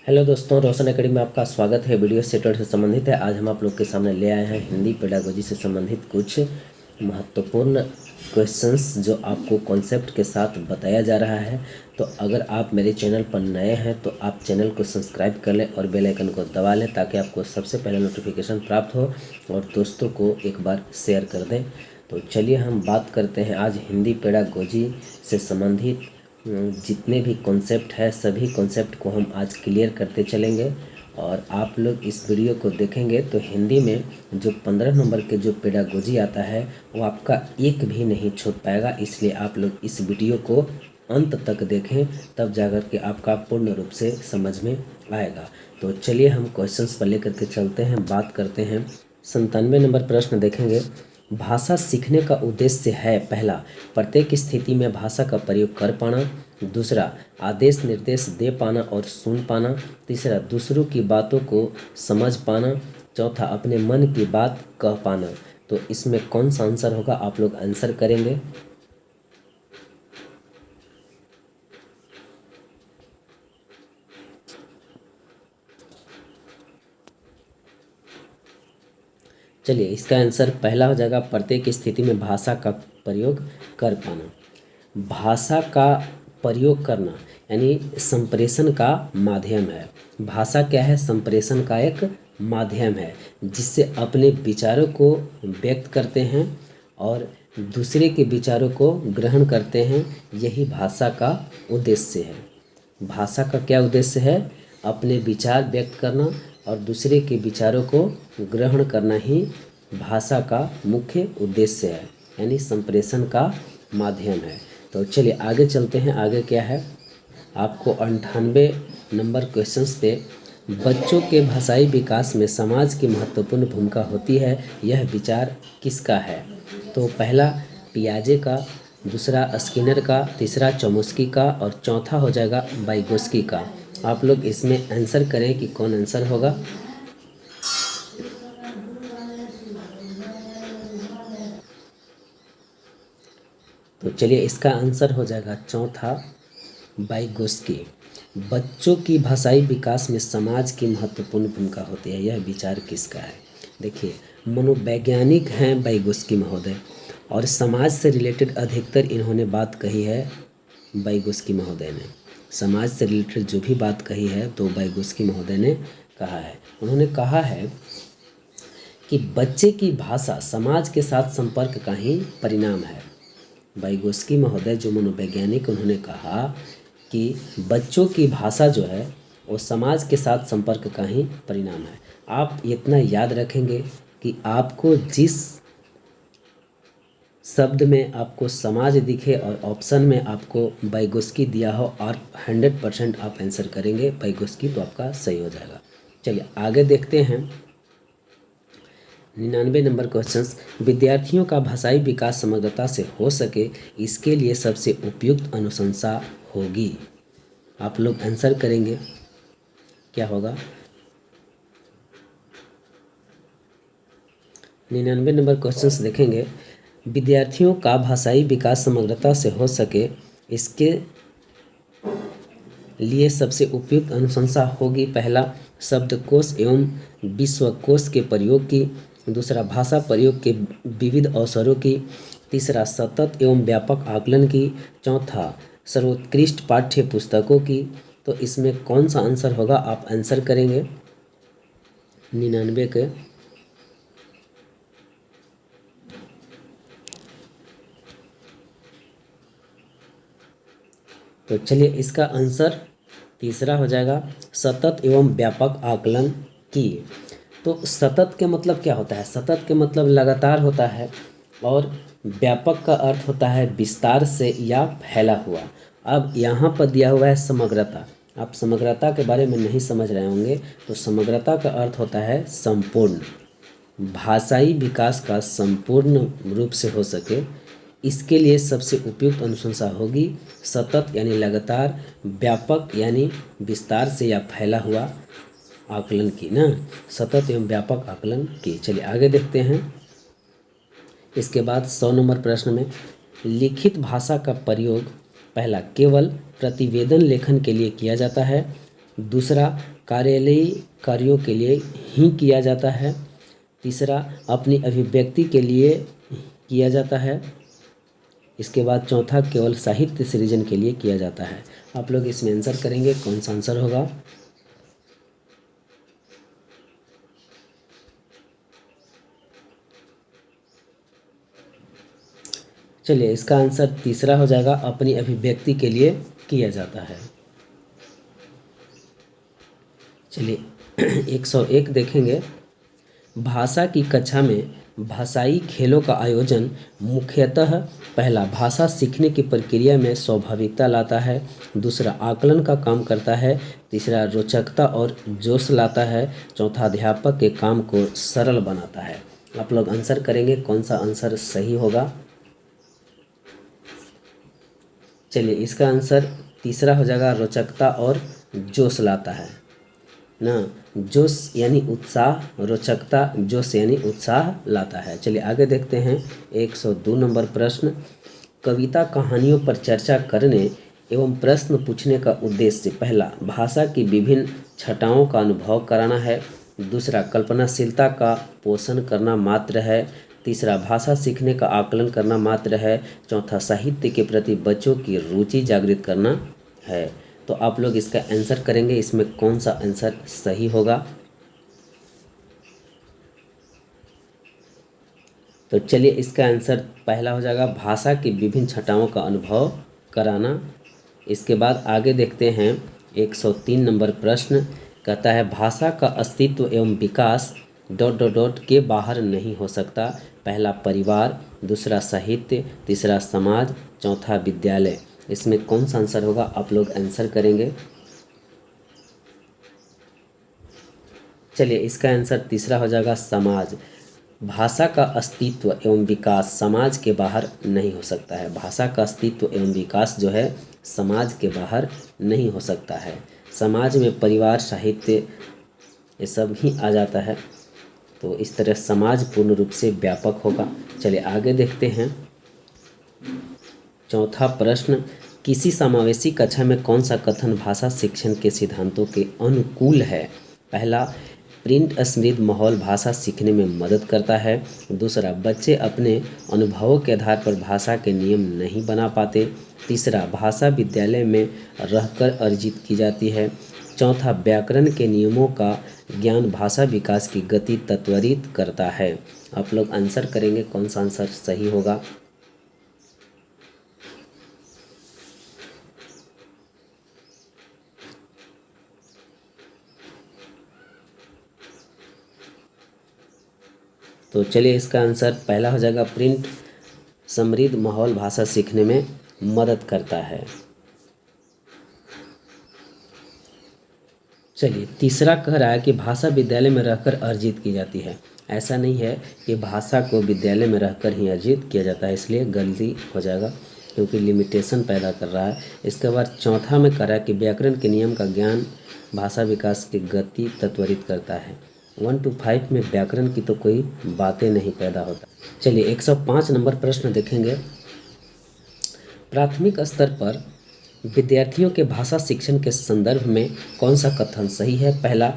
Hello दोस्तों, रोशन academy में आपका स्वागत है। वीडियो सेटर से संबंधित है। आज हम आप लोग के सामने ले आए हैं हिंदी पेडागोजी से संबंधित कुछ महत्वपूर्ण क्वेश्चंस जो आपको कॉन्सेप्ट के साथ बताया जा रहा है। तो अगर आप मेरे चैनल पर नए हैं तो आप चैनल को सब्सक्राइब कर लें और बेल आइकन को दबा लें ताकि आपको सबसे पहले नोटिफिकेशन प्राप्त हो और दोस्तों को एक बार शेयर कर दें। तो चलिए हम बात करते हैं आज हिंदी पेडागोजी से संबंधित जितने भी कॉन्सेप्ट है सभी कॉन्सेप्ट को हम आज क्लियर करते चलेंगे। और आप लोग इस वीडियो को देखेंगे तो हिंदी में जो 15 नंबर के जो पेडागोजी आता है वो आपका एक भी नहीं छूट पाएगा। इसलिए आप लोग इस वीडियो को अंत तक देखें, तब जाकर के आपका पूर्ण रूप से समझ में आएगा। तो चलिए हम क्वेश्चंस पर लेकर के चलते हैं, बात करते हैं। 97 नंबर प्रश्न देखेंगे। भाषा सीखने का उद्देश्य है, पहला, प्रत्येक स्थिति में भाषा का प्रयोग कर पाना। दूसरा, आदेश निर्देश दे पाना और सुन पाना। तीसरा, दूसरों की बातों को समझ पाना। चौथा, अपने मन की बात कह पाना। तो इसमें कौन सा आंसर होगा, आप लोग आंसर करेंगे। चलिए, इसका आंसर पहला हो जाएगा, प्रत्येक स्थिति में भाषा का प्रयोग कर पाना। भाषा का प्रयोग करना यानी संप्रेषण का माध्यम है। भाषा क्या है? संप्रेषण का एक माध्यम है जिससे अपने विचारों को व्यक्त करते हैं और दूसरे के विचारों को ग्रहण करते हैं। यही भाषा का उद्देश्य है। भाषा का क्या उद्देश्य है? अपने विचार व्यक्त करना और दूसरे के विचारों को ग्रहण करना ही भाषा का मुख्य उद्देश्य है, यानी संप्रेषण का माध्यम है। तो चलिए आगे चलते हैं। आगे क्या है? आपको 98 नंबर क्वेश्चंस पे, बच्चों के भाषाई विकास में समाज की महत्वपूर्ण भूमिका होती है, यह विचार किसका है? तो पहला पियाजे का, दूसरा स्किनर का, तीसरा चोम्स्की का और चौथा हो जाएगा वाइगोस्की का। आप लोग इसमें आंसर करें कि कौन आंसर होगा। तो चलिए इसका आंसर हो जाएगा चौथा, वाइगोस्की। बच्चों की भाषाई विकास में समाज की महत्वपूर्ण भूमिका होती है, यह विचार किसका है? देखिए, मनोवैज्ञानिक हैं वाइगोस्की महोदय और समाज से रिलेटेड अधिकतर इन्होंने बात कही है। वाइगोस्की महोदय ने समाज से रिलेटेड जो भी बात कही है तो वाइगोस्की महोदय ने कहा है। उन्होंने कहा है कि बच्चे की भाषा समाज के साथ संपर्क का ही परिणाम है। वाइगोस्की महोदय जो मनोवैज्ञानिक, उन्होंने कहा कि बच्चों की भाषा जो है वो समाज के साथ संपर्क का ही परिणाम है। आप इतना याद रखेंगे कि आपको जिस शब्द में आपको समाज दिखे और ऑप्शन में आपको वाइगोस्की दिया हो और 100% आप आंसर करेंगे वाइगोस्की, तो आपका सही हो जाएगा। चलिए आगे देखते हैं। 99 नंबर क्वेश्चंस। विद्यार्थियों का भाषाई विकास समग्रता से हो सके, इसके लिए सबसे उपयुक्त अनुशंसा होगी। आप लोग आंसर करेंगे, क्या होगा? 99 नंबर क्वेश्चंस देखेंगे। विद्यार्थियों का भाषाई विकास समग्रता से हो सके, इसके लिए सबसे उपयुक्त अनुशंसा होगी, पहला, शब्दकोश एवं विश्वकोश के प्रयोग की। दूसरा, भाषा प्रयोग के विविध अवसरों की। तीसरा, सतत एवं व्यापक आकलन की। चौथा, सर्वोत्कृष्ट पाठ्य पुस्तकों की। तो इसमें कौन सा आंसर होगा, आप आंसर करेंगे 99 के। तो चलिए इसका आंसर तीसरा हो जाएगा, सतत एवं व्यापक आकलन की। तो सतत के मतलब क्या होता है? सतत के मतलब लगातार होता है और व्यापक का अर्थ होता है विस्तार से या फैला हुआ। अब यहाँ पर दिया हुआ है समग्रता। आप समग्रता के बारे में नहीं समझ रहे होंगे, तो समग्रता का अर्थ होता है संपूर्ण। भाषाई विकास का संपूर्ण रूप से हो सके, इसके लिए सबसे उपयुक्त अनुशंसा होगी सतत यानी लगातार, व्यापक यानी विस्तार से या फैला हुआ आकलन की ना, सतत एवं व्यापक आकलन की। चलिए आगे देखते हैं। इसके बाद 100 नंबर प्रश्न में, लिखित भाषा का प्रयोग, पहला, केवल प्रतिवेदन लेखन के लिए किया जाता है। दूसरा, कार्यालयी कार्यों के लिए ही किया जाता है। तीसरा, अपनी अभिव्यक्ति के लिए किया जाता है। इसके बाद चौथा, केवल साहित्य सृजन के लिए किया जाता है। आप लोग इसमें आंसर करेंगे, कौन सा आंसर होगा? चलिए, इसका आंसर तीसरा हो जाएगा, अपनी अभिव्यक्ति के लिए किया जाता है। चलिए 101 देखेंगे। भाषा की कक्षा में भाषाई खेलों का आयोजन मुख्यतः पहला, भाषा सीखने की प्रक्रिया में स्वाभाविकता लाता है। दूसरा, आकलन का काम करता है। तीसरा, रोचकता और जोश लाता है। चौथा, अध्यापक के काम को सरल बनाता है। आप लोग आंसर करेंगे, कौन सा आंसर सही होगा? चलिए, इसका आंसर तीसरा हो जाएगा, रोचकता और जोश लाता है ना। जोश यानी उत्साह, रोचकता, जोश यानी उत्साह लाता है। चलिए आगे देखते हैं। 102 नंबर प्रश्न। कविता कहानियों पर चर्चा करने एवं प्रश्न पूछने का उद्देश्य पहला, भाषा की विभिन्न छटाओं का अनुभव कराना है। दूसरा, कल्पनाशीलता का पोषण करना मात्र है। तीसरा, भाषा सीखने का आकलन करना मात्र है। चौथा, साहित्य के प्रति बच्चों की रुचि जागृत करना है। तो आप लोग इसका आंसर करेंगे, इसमें कौन सा आंसर सही होगा? तो चलिए, इसका आंसर पहला हो जाएगा, भाषा की विभिन्न छटाओं का अनुभव कराना। इसके बाद आगे देखते हैं। 103 नंबर प्रश्न कहता है, भाषा का अस्तित्व एवं विकास ... के बाहर नहीं हो सकता। पहला, परिवार। दूसरा, साहित्य। तीसरा, समाज। चौथा, विद्यालय। इसमें कौन सा आंसर होगा? आप लोग आंसर करेंगे। चलिए, इसका आंसर तीसरा हो जाएगा, समाज। भाषा का अस्तित्व एवं विकास समाज के बाहर नहीं हो सकता है। भाषा का अस्तित्व एवं विकास जो है समाज के बाहर नहीं हो सकता है। समाज में परिवार, साहित्य ये सब ही आ जाता है। तो इस तरह समाज पूर्ण रूप से व्यापक होगा। चलिए आगे देखते हैं। चौथा प्रश्न, किसी समावेशी कक्षा में कौन सा कथन भाषा शिक्षण के सिद्धांतों के अनुकूल है? पहला, प्रिंट स्मृति माहौल भाषा सीखने में मदद करता है। दूसरा, बच्चे अपने अनुभवों के आधार पर भाषा के नियम नहीं बना पाते। तीसरा, भाषा विद्यालय में रहकर अर्जित की जाती है। चौथा, व्याकरण के नियमों का ज्ञान भाषा विकास की गति त्वरित करता है। आप लोग आंसर करेंगे, कौन सा आंसर सही होगा? तो चलिए, इसका आंसर पहला हो जाएगा, प्रिंट समृद्ध माहौल भाषा सीखने में मदद करता है। चलिए, तीसरा कह रहा है कि भाषा विद्यालय में रहकर अर्जित की जाती है। ऐसा नहीं है कि भाषा को विद्यालय में रहकर ही अर्जित किया जाता है, इसलिए गलती हो जाएगा क्योंकि लिमिटेशन पैदा कर रहा है। इसके बाद चौथा में कह रहा है कि व्याकरण के नियम का ज्ञान भाषा विकास की गति त्वरित करता है। 1 to 5 में व्याकरण की तो कोई बातें नहीं पैदा होता। चलिए 105 नंबर प्रश्न देखेंगे। प्राथमिक स्तर पर विद्यार्थियों के भाषा शिक्षण के संदर्भ में कौन सा कथन सही है? पहला,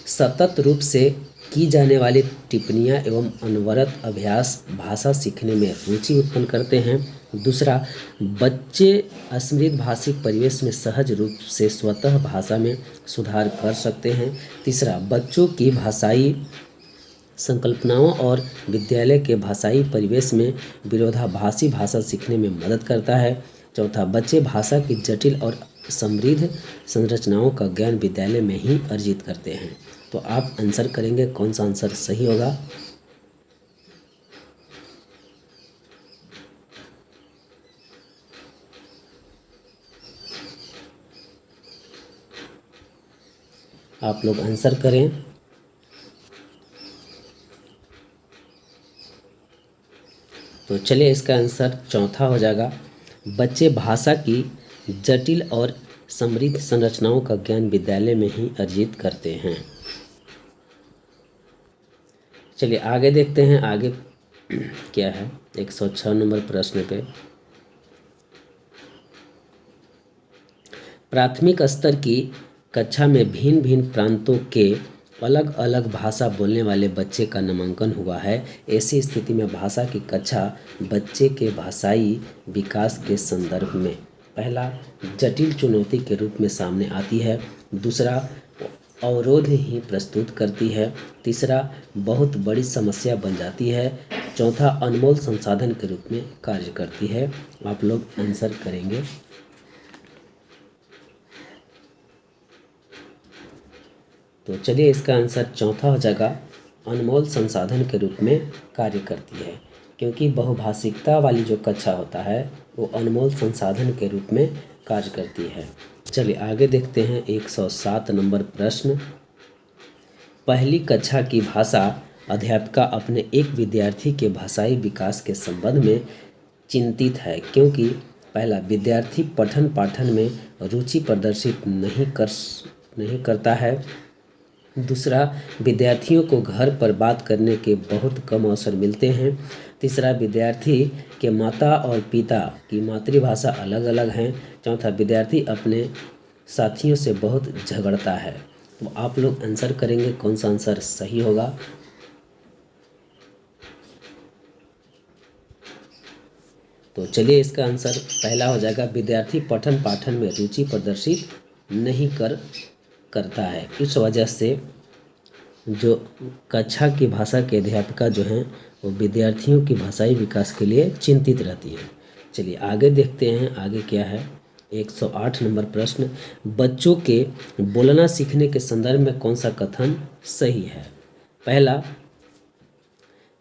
सतत रूप से की जाने वाली टिप्पणियाँ एवं अनवरत अभ्यास भाषा सीखने में रुचि उत्पन्न करते हैं। दूसरा, बच्चे समृद्ध भाषिक परिवेश में सहज रूप से स्वतः भाषा में सुधार कर सकते हैं। तीसरा, बच्चों की भाषाई संकल्पनाओं और विद्यालय के भाषाई परिवेश में विरोधाभासी भाषा सीखने में मदद करता है। चौथा, बच्चे भाषा की जटिल और समृद्ध संरचनाओं का ज्ञान विद्यालय में ही अर्जित करते हैं। तो आप आंसर करेंगे, कौन सा आंसर सही होगा? आप लोग आंसर करें। तो चलिए, इसका आंसर चौथा हो जाएगा, बच्चे भाषा की जटिल और समृद्ध संरचनाओं का ज्ञान विद्यालय में ही अर्जित करते हैं। चलिए आगे देखते हैं, आगे क्या है 106 नंबर प्रश्न पे। प्राथमिक स्तर की कक्षा में भिन्न भिन्न प्रांतों के अलग अलग भाषा बोलने वाले बच्चे का नामांकन हुआ है। ऐसी स्थिति में भाषा की कक्षा बच्चे के भाषाई विकास के संदर्भ में पहला जटिल चुनौती के रूप में सामने आती है, दूसरा अवरोध ही प्रस्तुत करती है, तीसरा बहुत बड़ी समस्या बन जाती है, चौथा अनमोल संसाधन के रूप में कार्य करती है। आप लोग आंसर करेंगे। तो चलिए इसका आंसर चौथा हो जाएगा, अनमोल संसाधन के रूप में कार्य करती है, क्योंकि बहुभाषिकता वाली जो कक्षा होता है वो अनमोल संसाधन के रूप में कार्य करती है। चलिए आगे देखते हैं 107 नंबर प्रश्न। पहली कक्षा की भाषा अध्यापिका अपने एक विद्यार्थी के भाषाई विकास के संबंध में चिंतित है, क्योंकि पहला विद्यार्थी पठन पाठन में रुचि प्रदर्शित नहीं करता है, दूसरा विद्यार्थियों को घर पर बात करने के बहुत कम अवसर मिलते हैं, तीसरा विद्यार्थी के माता और पिता की मातृभाषा अलग अलग हैं, चौथा विद्यार्थी अपने साथियों से बहुत झगड़ता है। तो आप लोग आंसर करेंगे कौन सा आंसर सही होगा। तो चलिए इसका आंसर पहला हो जाएगा, विद्यार्थी पठन पाठन में रुचि प्रदर्शित नहीं करता है। इस वजह से जो कक्षा की भाषा के अध्यापिका जो हैं वो विद्यार्थियों की भाषाई विकास के लिए चिंतित रहती है। चलिए आगे देखते हैं आगे क्या है। 108 नंबर प्रश्न, बच्चों के बोलना सीखने के संदर्भ में कौन सा कथन सही है।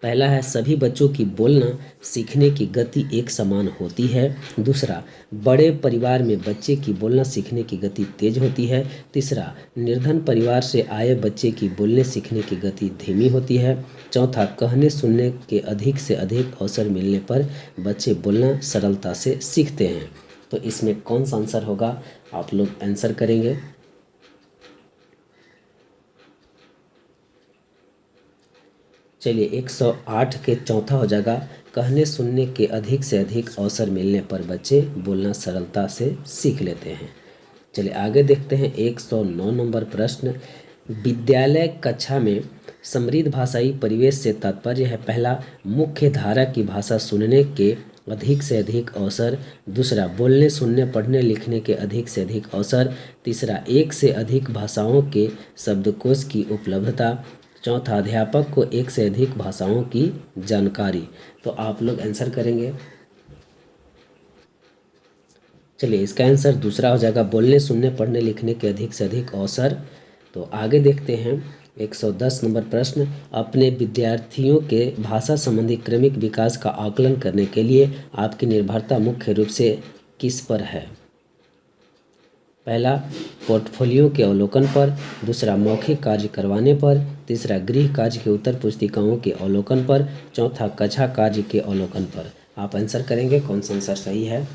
पहला है सभी बच्चों की बोलना सीखने की गति एक समान होती है, दूसरा बड़े परिवार में बच्चे की बोलना सीखने की गति तेज होती है, तीसरा निर्धन परिवार से आए बच्चे की बोलने सीखने की गति धीमी होती है, चौथा कहने सुनने के अधिक से अधिक अवसर मिलने पर बच्चे बोलना सरलता से सीखते हैं। तो इसमें कौन सा आंसर होगा, आप लोग आंसर करेंगे। चलिए 108 के चौथा हो जाएगा, कहने सुनने के अधिक से अधिक अवसर मिलने पर बच्चे बोलना सरलता से सीख लेते हैं। चलिए आगे देखते हैं 109 नंबर प्रश्न, विद्यालय कक्षा में समृद्ध भाषाई परिवेश से तात्पर्य है पहला मुख्य धारा की भाषा सुनने के अधिक से अधिक अवसर, दूसरा बोलने सुनने पढ़ने लिखने के अधिक से अधिक अवसर, तीसरा एक से अधिक भाषाओं के शब्दकोश की उपलब्धता, चौथा अध्यापक को एक से अधिक भाषाओं की जानकारी। तो आप लोग आंसर करेंगे। चलिए इसका आंसर दूसरा हो जाएगा, बोलने सुनने पढ़ने लिखने के अधिक से अधिक अवसर। तो आगे देखते हैं 110 नंबर प्रश्न, अपने विद्यार्थियों के भाषा संबंधी क्रमिक विकास का आकलन करने के लिए आपकी निर्भरता मुख्य रूप से किस पर है। पहला पोर्टफोलियो के अवलोकन पर, दूसरा मौखिक कार्य करवाने पर, तीसरा गृह कार्य के उत्तर पुस्तिकाओं के अवलोकन पर, चौथा कक्षा कार्य के अवलोकन पर। आप आंसर करेंगे कौन सा आंसर सही है।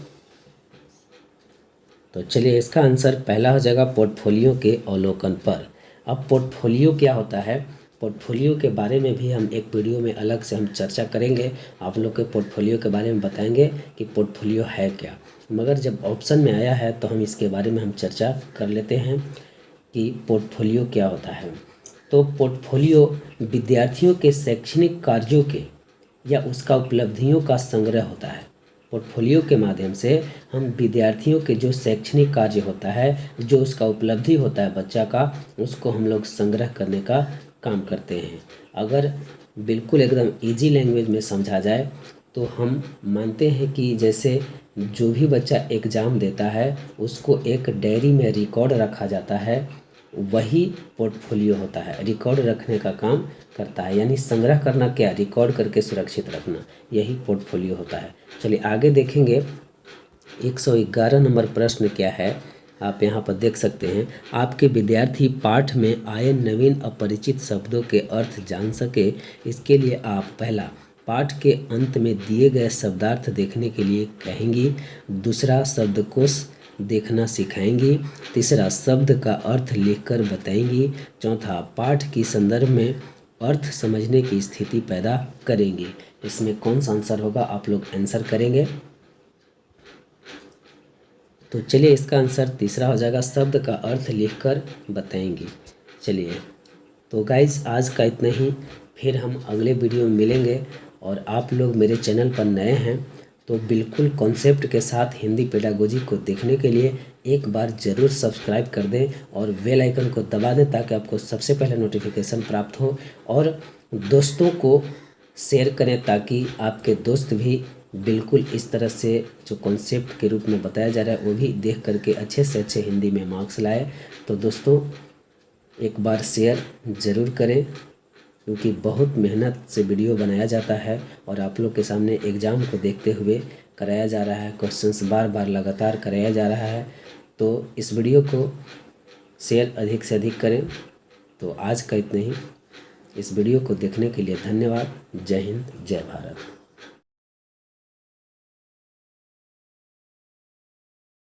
तो चलिए इसका आंसर पहला हो जाएगा, पोर्टफोलियो के अवलोकन पर। अब पोर्टफोलियो क्या होता है, पोर्टफोलियो के बारे में भी हम एक वीडियो में अलग से हम चर्चा करेंगे, आप लोग के पोर्टफोलियो के बारे में बताएंगे कि पोर्टफोलियो है क्या, मगर जब ऑप्शन में आया है तो हम इसके बारे में हम चर्चा कर लेते हैं कि पोर्टफोलियो क्या होता है। तो पोर्टफोलियो विद्यार्थियों के शैक्षणिक कार्यों के या उसका उपलब्धियों का संग्रह होता है। पोर्टफोलियो के माध्यम से हम विद्यार्थियों के जो शैक्षणिक कार्य होता है, जो उसका उपलब्धि होता है बच्चा का, उसको हम लोग संग्रह करने का काम करते हैं। अगर बिल्कुल एकदम इजी लैंग्वेज में समझा जाए तो हम मानते हैं कि जैसे जो भी बच्चा एग्ज़ाम देता है उसको एक डायरी में रिकॉर्ड रखा जाता है, वही पोर्टफोलियो होता है, रिकॉर्ड रखने का काम करता है। यानी संग्रह करना क्या, रिकॉर्ड करके सुरक्षित रखना, यही पोर्टफोलियो होता है। चलिए आगे देखेंगे 111 नंबर प्रश्न क्या है, आप यहाँ पर देख सकते हैं, आपके विद्यार्थी पाठ में आए नवीन अपरिचित शब्दों के अर्थ जान सके, इसके लिए आप पहला पाठ के अंत में दिए गए शब्दार्थ देखने के लिए कहेंगी, दूसरा शब्दकोश देखना सिखाएंगी, तीसरा शब्द का अर्थ लिखकर बताएंगी, चौथा पाठ की संदर्भ में अर्थ समझने की स्थिति पैदा करेंगी। इसमें कौन सा आंसर होगा, आप लोग आंसर करेंगे। तो चलिए इसका आंसर तीसरा हो जाएगा, शब्द का अर्थ लिखकर बताएंगे। चलिए तो गाइज आज का इतना ही, फिर हम अगले वीडियो में मिलेंगे। और आप लोग मेरे चैनल पर नए हैं तो बिल्कुल कॉन्सेप्ट के साथ हिंदी पेडागोजी को देखने के लिए एक बार ज़रूर सब्सक्राइब कर दें और बेल आइकन को दबा दें ताकि आपको सबसे पहले नोटिफिकेशन प्राप्त हो। और दोस्तों को शेयर करें ताकि आपके दोस्त भी बिल्कुल इस तरह से जो कॉन्सेप्ट के रूप में बताया जा रहा है वो भी देख करके अच्छे से अच्छे हिंदी में मार्क्स लाए। तो दोस्तों एक बार शेयर ज़रूर करें क्योंकि बहुत मेहनत से वीडियो बनाया जाता है और आप लोग के सामने एग्ज़ाम को देखते हुए कराया जा रहा है, क्वेश्चंस बार बार लगातार कराया जा रहा है। तो इस वीडियो को शेयर अधिक से अधिक करें। तो आज का इतना ही, इस वीडियो को देखने के लिए धन्यवाद। जय हिंद, जय भारत।